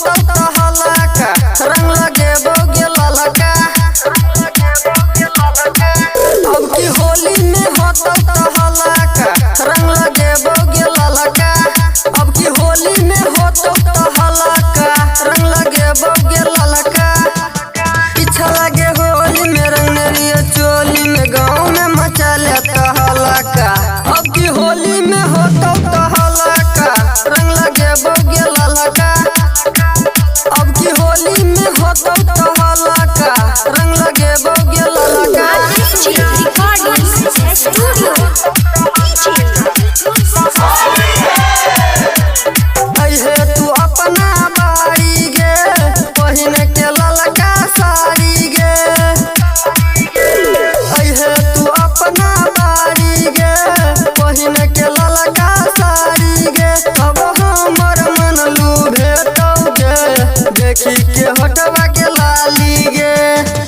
होता हलाका रंग लगे बोगे ललका। अब की होली में होता हलाका रंग लगे बोगे ललका। अब की होली में होता हलाका रंग लगे बोगे ललका। पीछा लगे होली में रंग नेरिया चोली में गाँव में मचा लेता हलाका। अब की होली में होता हलाका रंग लगे बोगे ललका। अब की होली में होता हलाका रंग लगे बोगे ललका। अहे तू अपना बाड़ी गे पहिन के ललका साड़ी गे। अहे तू अपना बाड़ी गे पहिन के ललका साड़ी गे। अब हमर मन लुभेतौ गे देखी के हटवा के लाली गे।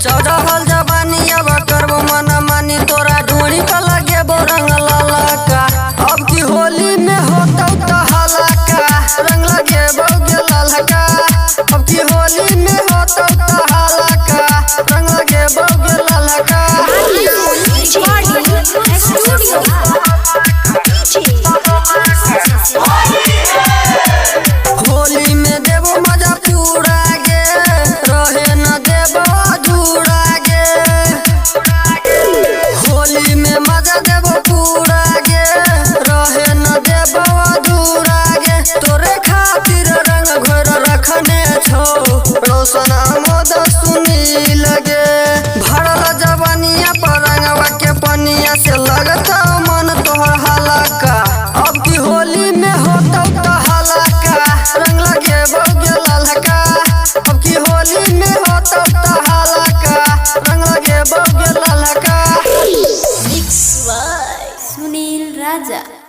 चढ़ल जवानी अब करबो मन मानी तोरा ढूंढी के लगे बो रंग ललका। अब की होली में होता हलाका रंग लगे बोगे ललका। अब की होली में होता हलाका रंग लगे बोगे ललका। होली में देबो मजा पूरा गे रहे न देबो अधूरा गे। होली में मजा देबो पूरा गे रहे न देबो अधूरा गे। तोरे खातिर रंग घोर रखने छौ रोशन आमोद